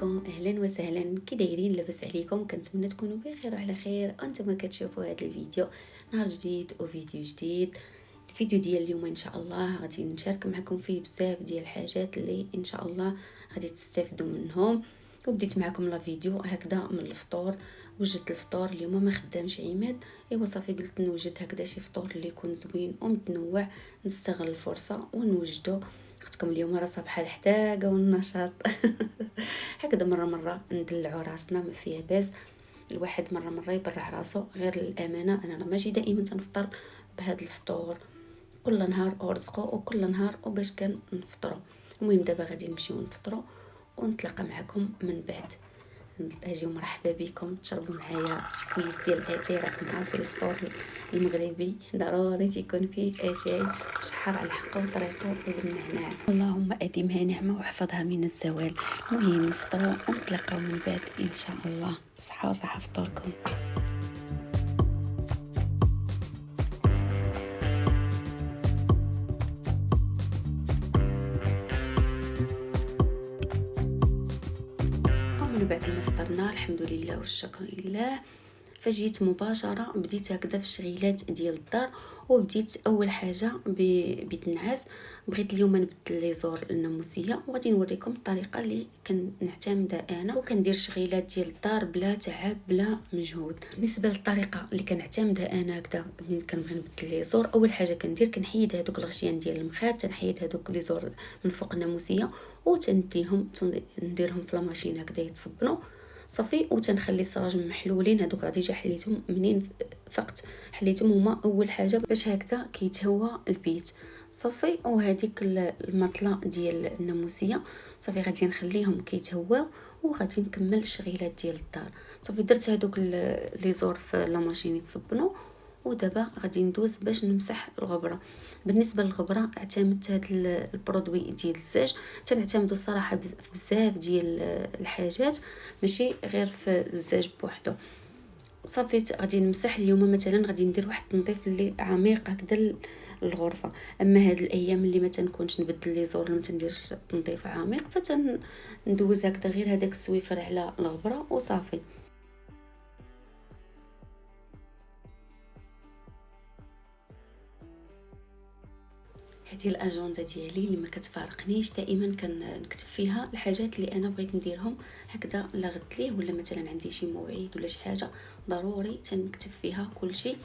عليكم، اهلا وسهلا. كي دايرين؟ لاباس عليكم؟ كنتمنى تكونوا بخير وعلى خير وانتم كتشوفوا هذا الفيديو. نهار جديد وفيديو جديد. الفيديو ديال اليوم ان شاء الله غادي نشارك معكم فيه بزاف ديال الحاجات اللي ان شاء الله غادي تستافدوا منهم. وبديت معكم لا فيديو هكذا من الفطور. وجدت الفطور اليوم ما خدامش عماد، ايوا صافي قلت نوجد هكذا شي فطور اللي يكون زوين ومتنوع، نستغل الفرصه ونوجدو. اختكم اليوم راه صباح الحداقه والنشاط هكذا مره ندلعوا راسنا، ما فيها باس. الواحد مره يبرع راسو. غير الامانه انا ماشي دائما تنفطر بهذا الفطور، كل نهار ارزقو وكل نهار وباش كنفطروا. المهم دابا غادي نمشيو نفطروا ونتلاقى معكم من بعد. اجيو مرحبا بكم، تشربوا معايا كويس ديال اتاي. راكم عارفين الفطور المغربي ضروري تيكون فيه اتاي شحر على حقه وطريقه وبالنعناع. اللهم اديمها نعمه واحفظها من الزوال. المهم نفطروا ونتلاقاو من بعد ان شاء الله. بصحه والراحه فطوركم. ومن بعد ما فطرنا الحمد لله والشكر لله، فجيت مباشره بديت هكذا في الشغيلات ديال الدار. وبديت اول حاجه ببيت النعاس. بغيت اليوم نبدل لي زور الناموسيه وغادي نوريكم الطريقه اللي كنعتمدها انا وكندير الشغيلات ديال الدار بلا تعب بلا مجهود. بالنسبه للطريقه اللي كنعتمدها انا هكذا منين كنبغي نبدل لي زور، اول حاجه كندير كنحيد هذوك الغشيان ديال المخاد، تنحيد هذوك لي زور من فوق الناموسيه وتنديهم نديرهم في لاماشين هكذا يتصبنوا صافي. وتنخلي السراج محلولين، هذوك راه ديجا حليتهم منين فقت حليتهم، هما اول حاجه باش هكذا كيتهوى البيت صافي. وهذيك المطله ديال الناموسيه صافي غادي نخليهم كيتهواو وغادي نكمل الشغيلات ديال الدار صافي. درت هذوك لي زور في لا ماشين يتصبنوا. ودابا غادي ندوز باش نمسح الغبره. بالنسبه للغبره اعتمدت هذا البرودوي ديال الزاج. تنعتمدوا الصراحه في بزاف ديال الحاجات، ماشي غير في الزاج بوحدو صافي. غادي نمسح اليوم مثلا غادي ندير واحد التنظيف اللي عميق هكذا الغرفه. اما هاد الايام اللي ما تنكونش نبدل لي زور ما تنديرش تنظيف عميق ندوز هكذا غير هذاك السويفر على الغبره وصافي. هذه الاجنده ديالي اللي ما كتفارقنيش، دائما كنكتب فيها الحاجات اللي انا بغيت نديرهم هكذا لا غد ليه، ولا مثلا عندي شي موعد ولا شي حاجه ضروري تنكتب فيها كل شيء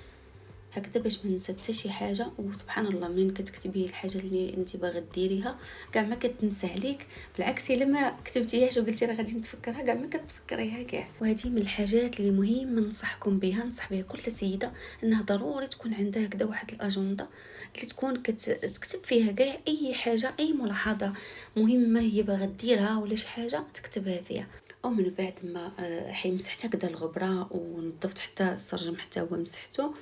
هكذا باش ما ننسى حتى شي حاجه. وسبحان الله منين كتكتبي الحاجه اللي انت باغا ديريها كاع ما كتنسى عليك، بالعكس الا ما كتبتيهاش وقلتي راه غادي نتفكرها كاع ما كتفكريها كاع. وهذه من الحاجات اللي مهم ننصحكم بها، ننصح بها كل سيده، انها ضروري تكون عندها هكذا واحد الاجنده اللي تكون كتكتب فيها كاع اي حاجه، اي ملاحظه مهمه هي باغا ديرها ولا شي حاجه تكتبها فيها. او من بعد ما حي مسحت هكذا الغبره ونظفت حتى السرجم حتى هو مسحته،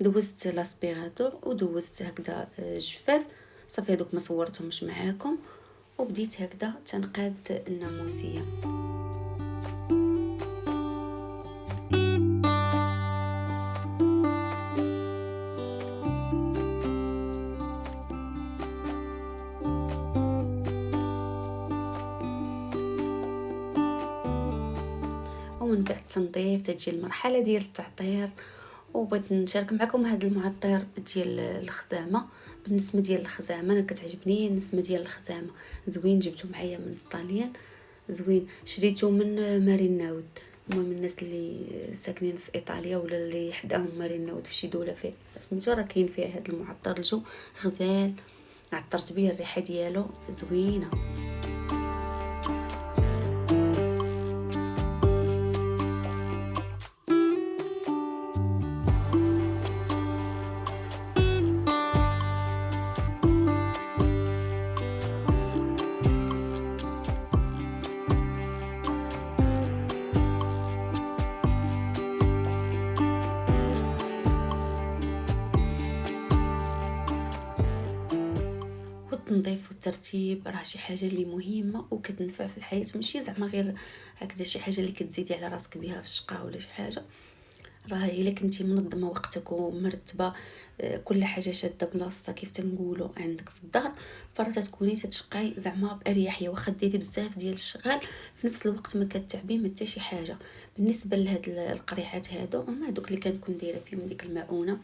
دوزت لاسبيراتور ودوزت هكذا الجفاف صافي. هذوك ما صورتهمش معاكم. وبديت هكذا تنقاد الناموسيه. ومن بعد التنظيف تجي المرحله ديال التعطير. وبغيت نشارك معكم هذا المعطر ديال الخزامه. بالنسبه ديال الخزامه انا كتعجبني النسمه ديال الخزامه، زوين. جبته معايا من الطاليان، زوين. شريته من مارين ناود. المهم الناس اللي ساكنين في ايطاليا ولا اللي حداهم مارين ناود في شي دوله فيه سميتو راه كاين فيها هذا المعطر الجو غزال. عطرت بيه، الريحه ديالو زوينه. التنظيف والترتيب راه شي حاجه اللي مهمه وكتنفع في الحياه، ماشي زعما غير هكذا شي حاجه اللي كتزيدي على راسك بها في الشقه ولا شي حاجه. راه الا كنتي منظمه وقتك ومرتبه، كل حاجه شاده بلاصتها كيف تنقولوا عندك في الدار، فراه تكوني تتشقاي زعما باريحيه. واخا ديري بزاف ديال الشغال في نفس الوقت ما كتعبي ما حتى شي حاجه. بالنسبه لهاد القريعات هادو هما هادوك اللي كنكون دايره فيهم ديك المؤونه،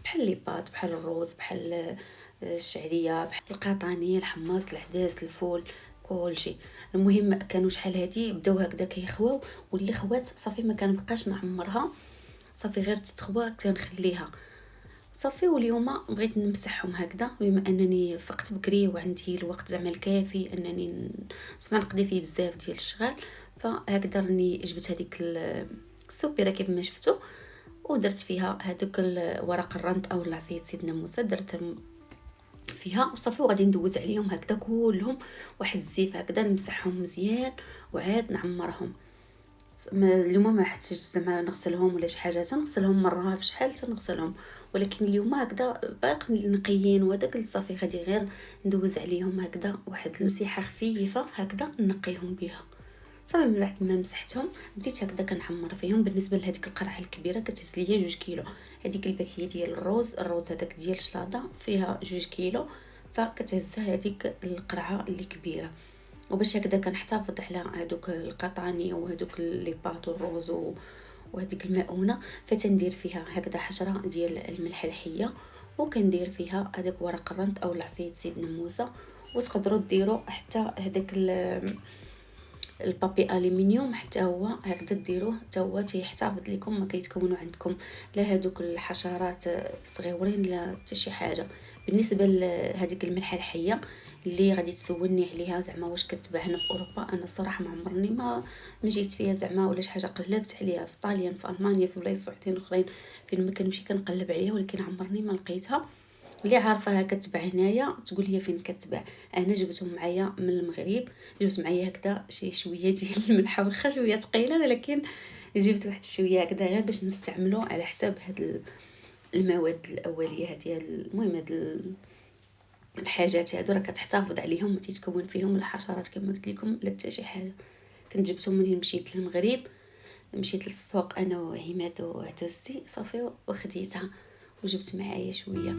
بحال لي بات، بحال الروز، بحال الشعريه، بحال القطانيه، الحماص، العدس، الفول، كلشي. المهم كانوا شحال هادي بداو هكذا كيخواو، واللي خوات صافي ما كنبقاش نعمرها، صافي غير تتخوى كنخليها صافي. واليوم بغيت نمسحهم هكذا بما انني فقت بكري وعندي الوقت زعما الكافي انني زعما نقضي فيه بزاف ديال الشغل. فهكذا راني جبت هذيك السوبيره كيف ما شفتوا، ودرت فيها هذوك ورق الرند او عصير سيدنا موسى، درتهم فيها وصافي. وغادي ندوز عليهم هكذا كلهم واحد الزيف هكذا، نمسحهم مزيان وعاد نعمرهم. اليوم ما حتى زعما نغسلهم ولا شي حاجه، تنغسلهم مره في شحال تنغسلهم، ولكن اليوم هكذا باقي نقيين وداك صافي غادي غير ندوز عليهم هكذا واحد المسيحه خفيفه هكذا نقيهم بها صافي. من بعد ما مسحتهم بديت هكذا كنعمر فيهم. بالنسبه لهذيك القرعه الكبيره كتهز ليا 2 كيلو. هذيك الباكيه ديال الروز هذاك ديال الشلاضه فيها 2 كيلو، فكتهزها هذيك القرعه اللي كبيره. وباش هكذا كنحتفظ على هذوك القطاني وهذوك لي بات والروز وهذيك المؤونه، فتندير فيها هكذا حجره ديال الملح الحيه، وكندير فيها هذاك ورق الرند او العصيد سيدنا موسى. وتقدروا ديروا حتى هذاك البابي الومنيوم حتى هو هكذا ديروه حتى هو تيحتفظ لكم، ما كيتكونوا عندكم لا هذوك الحشرات صغيورين لا حتى شي حاجه. بالنسبه لهذيك الملحه الحيه اللي غادي تسولني عليها زعما واش كتباع هنا في اوروبا، انا الصراحه ما عمرني ما جيت فيها زعما ولا شي حاجه. قلبت عليها في طاليان، في المانيا، في بلايص وحدين اخرين فين ما كنمشي كنقلب عليها، ولكن عمرني ما لقيتها. اللي عارفاها كتباع هنايا تقول لي فين كتباع. انا جبتهم معايا من المغرب، جبت معايا هكذا شي شويه ديال الملحه، واخا شويه ثقيله ولكن جبت واحد شويه هكذا غير باش نستعملو على حساب هاد المواد الاوليه هذه. المهم هاد الحاجات هادو راه كتحتفظ عليهم، ما تيتكون فيهم الحشرات كما قلت لكم لا حتى شي حاجه. كنت جبتهم منين مشيت للمغرب، مشيت للسوق انا وعماد وعتزتي صافي وخديتها وجبت معايا شويه.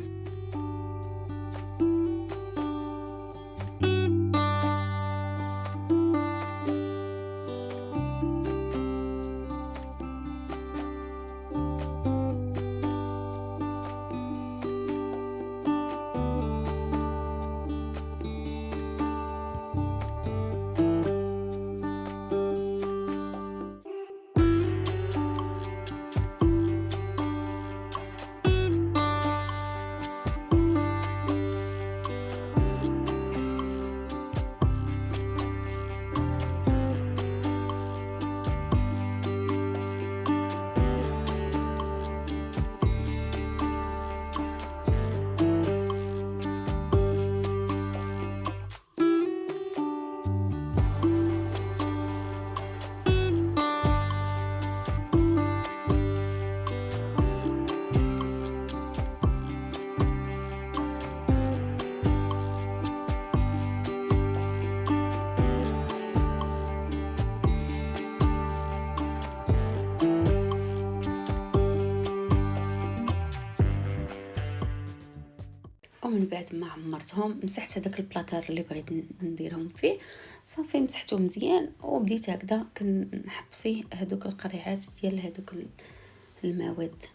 ومن بعد ما عمرتهم مسحت هذاك البلاكار اللي بغيت نديرهم فيه صافي، مسحته مزيان وبديت هكذا كنحط فيه هذوك القريعات ديال هذوك المواد.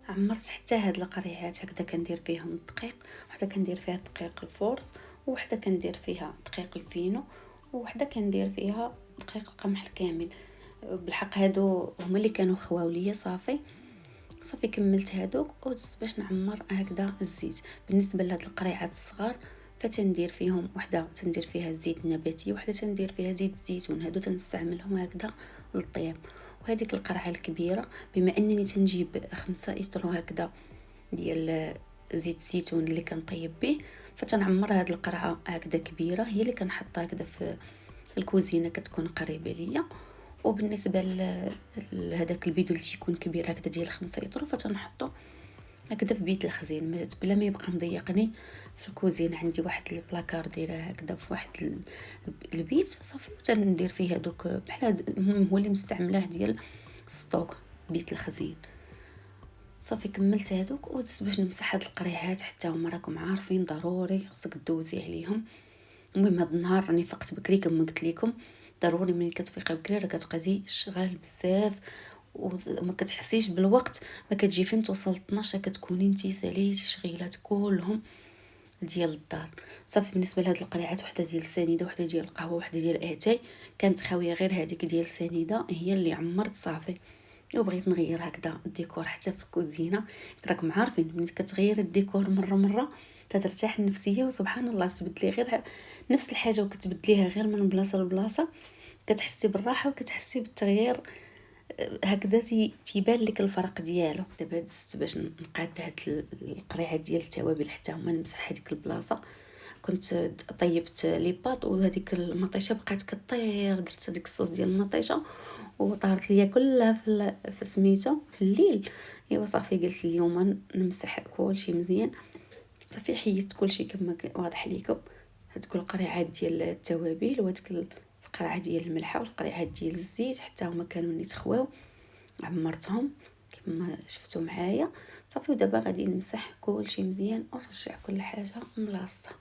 عمرت حتى هاد القريعات هكذا كندير فيهم الدقيق، وحده كندير فيها دقيق الفورس، وحده كندير فيها دقيق الفينو، وحده كندير فيها دقيق القمح الكامل. بالحق هادو هما اللي كانوا خواو ليا. صافي كملت هادوك ودزت باش نعمر هكذا الزيت. بالنسبه لهاد القريعات الصغار فتندير فيهم وحده تندير فيها زيت نباتي، وحده تندير فيها زيت الزيتون. هادو تنستعملهم هكذا للطياب. وهذيك القرعه الكبيره بما انني تنجيب 5 لتر هكذا ديال زيت الزيتون اللي كنطيب به، فتنعمر هاد القرعه هكذا كبيره، هي اللي كنحطها هكذا في الكوزينه كتكون قريبه ليا. وبالنسبه لهداك البيدو اللي تيكون كبير هكذا ديال 5 لتر فتنحطو هكذا في بيت الخزين بلا ما يبقى مضيقني في الكوزينه. عندي واحد البلاكار دايره هكذا في واحد البيت صافي، وتندير فيه هذوك بحال المهم هو اللي مستعملاه ديال ستوك بيت الخزين. صافي كملت هذوك ودزت باش نمسح هاد القريعات حتى هما راكم عارفين ضروري خصك دوزي عليهم. المهم هاد النهار راني فقت بكري كما قلت لكم، ضروري ملي كتفيقي بكري راه كتقضي الشغال بزاف وما كتحسيش بالوقت. ما كتجي فين توصل 12 كتكوني انتي ساليتي شغيلات كلهم ديال الدار. صافي بالنسبه لهاد القريعات وحده ديال السنيده وحده ديال القهوه وحده ديال اتاي كانت خاويه، غير هذيك ديال السنيده هي اللي عمرت صافي. وبغيت نغير هكذا الديكور حتى في الكوزينه. راكم عارفين ملي كتغير الديكور مره تترتاح النفسيه وسبحان الله تبدلي غير نفس الحاجه وكتبدليها غير من بلاصه لبلاصه كتحسي بالراحه وكتحسي بالتغيير. هكذا تيبان لك الفرق ديالو. دابا دزت باش نقاد هاد القريعه ديال التوابل حتى هما نمسح هذيك البلاصه. كنت طيبت لي باط وهذيك المطيشه بقات كطير، درت هذيك الصوص ديال المطيشه وطارت ليا كلها في سميتو في الليل. ايوا صافي قلت اليوم نمسح كلشي مزيان. صافي حيدت كلشي كما واضح ليكم، هذوك القريعات ديال التوابل وهذيك القرعه ديال الملحه والقريعات ديال الزيت حتى هما كانوا نيتخواو عمرتهم كما شفتوا معايا. صافي ودابا غادي نمسح كلشي مزيان ونرجع كل حاجه ملاصتها.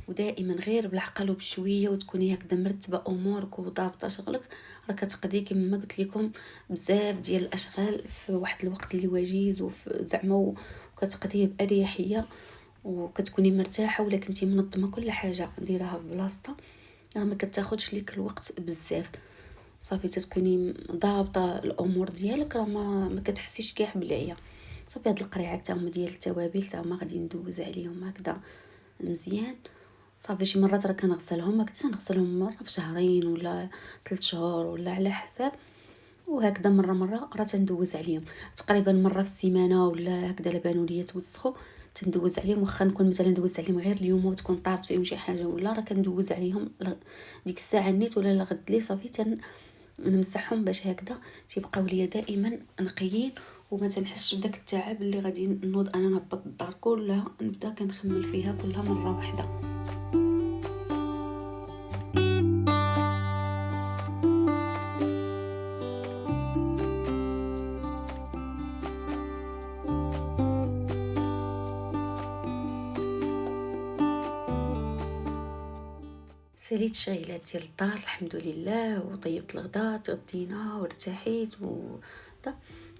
ودائما غير بالعقل وبشويه وتكوني هكذا مرتبه امورك وضابطه شغلك، راه كتقضي كما قلت لكم بزاف ديال الاشغال في واحد الوقت اللي وجيز زعما وكتقضيه باريحيه وكتكوني مرتاحه ولا كنتي منظمه كل حاجه ديرها في بلاصتها، راه ما كتاخذش ليك الوقت بزاف. صافي تتكوني ضابطه الامور ديالك راه ما كتحسيش كاع بالعيا. صافي هاد القريعات تاهما ديال التوابل تاهما غادي ندوز عليهم هكذا مزيان. صافي شي مرات راه كنغسلهم، ما كنتش نغسلهم مره في شهرين ولا 3 شهور ولا على حساب، وهكذا مره راه تندوز عليهم تقريبا مره في السيمانه ولا هكذا لبانوا ليا توسخوا تندوز عليهم. واخا نكون مثلا دوزت عليهم غير اليوم وتكون طارت فيهم شي حاجه ولا راه كندوز عليهم ديك الساعه نيت ولا لغد لي صافي نمسحهم باش هكذا تيبقاو ليا دائما نقيين وما تنحسش بداك التعب اللي غادي نوض انا نهبط الدار كلها نبدا كنخمل فيها كلها مره واحده. ساليت الشغيلات ديال الدار الحمد لله وطيبت الغداء تغدينا وارتحيت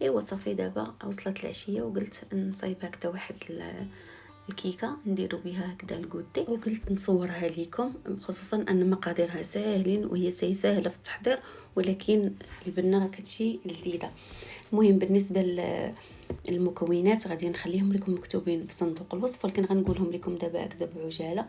ايوا صافي دابا وصلت العشيه وقلت نصايب هكذا واحد الكيكه نديرو بها هكذا الكوتي وقلت نصورها لكم، خصوصا ان مقاديرها ساهلين وهي سهله في التحضير ولكن البنه راه كتجي لذيذه. المهم بالنسبه للمكونات غادي نخليهم لكم مكتوبين في صندوق الوصف، ولكن غنقولهم لكم دابا هكذا بعجاله.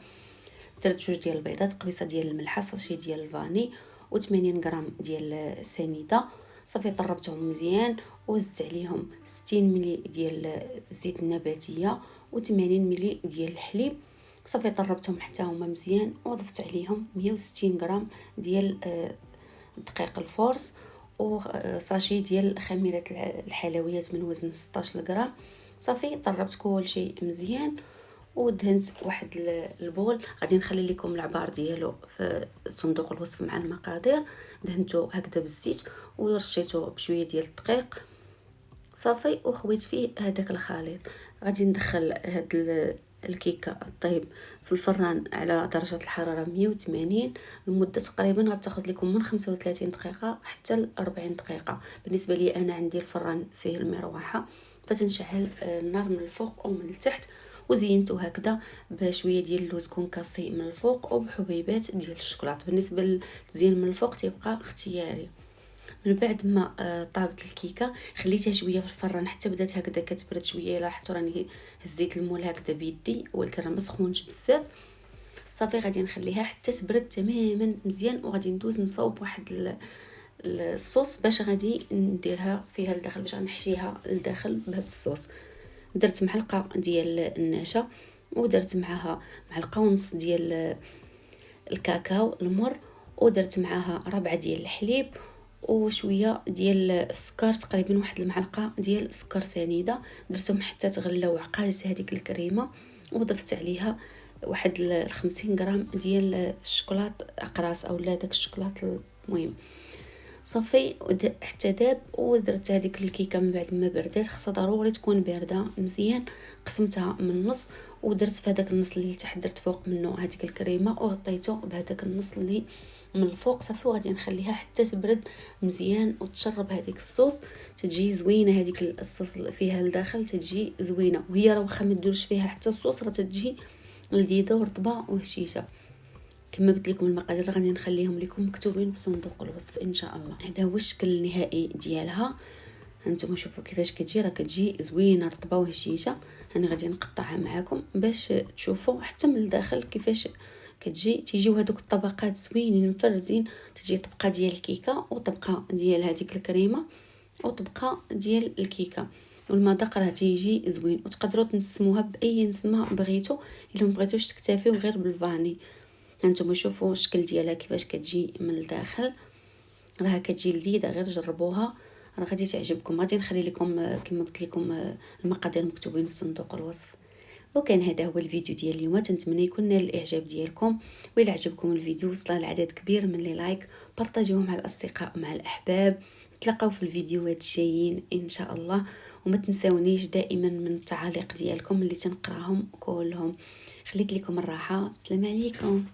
درت 2 ديال البيضات، قبيصه ديال الملحه، ساشي ديال الفاني و80 غرام ديال السنيده. صافي طربتهم مزيان وزدت عليهم 60 ملي ديال الزيت النباتيه و80 ملي ديال الحليب. صافي طربتهم حتى هما مزيان وضفت عليهم 160 غرام ديال دقيق الفورس وساشي ديال خميره الحلويات من وزن 16 غرام. صافي طربت كل شيء مزيان ودهنت واحد البول. غادي نخلي لكم العبار ديالو في صندوق الوصف مع المقادير. دهنته هكذا بالزيت ورشيته بشويه ديال الدقيق صافي وخويت فيه هذاك الخليط. غادي ندخل هاد الكيكه طيب في الفران على درجه الحراره 180 لمده تقريبا غتاخذ لكم من 35 دقيقه حتى ل 40 دقيقه. بالنسبه لي انا عندي الفران فيه المروحه فتنشعل النار من الفوق ومن التحت وزينته هكذا بشويه ديال اللوز كونكاسي من الفوق وبحبيبات ديال الشوكولاط. بالنسبه للتزيين من الفوق تيبقى اختياري. من بعد ما طابت الكيكه خليتها شويه في الفران حتى بدات هكذا كتبرد شويه. لاحظتوا راني هزيت المول هكذا بيدي ولكن راه ما سخونش بزاف. صافي غادي نخليها حتى تبرد تماما مزيان، وغادي ندوز نصاوب واحد الصوص باش غادي نديرها فيها لداخل، باش غنحشيها لداخل بهذا الصوص. درت معلقه ديال النشا، ودرت معاها معلقه ونص ديال الكاكاو المر، ودرت معاها ربعه ديال الحليب وشويه ديال السكر، تقريبا واحد المعلقه ديال السكر سنيده. درتهم حتى تغلاو عقلت هذيك الكريمه، وضفت عليها واحد 50 غرام ديال الشوكولات اقراص او لا داك الشوكولات المهم. صافي حتى داب. ودرت هذيك الكيكه من بعد ما بردات، خاصها ضروري تكون بارده مزيان. قسمتها من النص ودرت في هذاك النص اللي تحت درت فوق منه هذيك الكريمه، وغطيته بهذاك النص اللي من الفوق. صافي وغادي نخليها حتى تبرد مزيان وتشرب هذيك الصوص، تجي زوينه. هذيك الصوص فيها لداخل تجي زوينه، وهي راه واخا ما نديروش فيها حتى الصوص راه تجي لذيذه ورطبه وهشيشه. كما قلت لكم المقادير غادي نخليهم لكم مكتوبين في صندوق الوصف ان شاء الله. هذا هو الشكل النهائي ديالها. هانتوما شوفوا كيفاش كتجي، راه كتجي زوينه رطبه وهشيشه. انا غادي نقطعها معكم باش تشوفوا حتى من الداخل كيفاش كتجي. تيجيو هذوك الطبقات زوينين مفرزين، تجي طبقه ديال الكيكه وطبقه ديال هذيك الكريمه وطبقه ديال الكيكه، والمذاق راه تيجي زوين. وتقدروا تنسموها باي نسمه بغيتو، الا ما بغيتوش تكتفيو غير بالفاني. هانتوما شوفوا الشكل ديالها كيفاش كتجي من الداخل، راها كتجي لذيذه. غير جربوها راه غادي تعجبكم. غادي نخلي لكم كما قلت لكم المقادير مكتوبين في صندوق الوصف. وكان هذا هو الفيديو ديال اليوم، تنتمنى يكون نال الاعجاب ديالكم. وإلا عجبكم الفيديو وصل لعدد كبير من لي لايك، بارطاجيوه مع الاصدقاء مع الاحباب. نتلاقاو في الفيديوهات الجايين ان شاء الله، وما تنساونيش دائما من التعاليق ديالكم اللي تنقراهم كلهم. خليت لكم الراحه. السلام عليكم.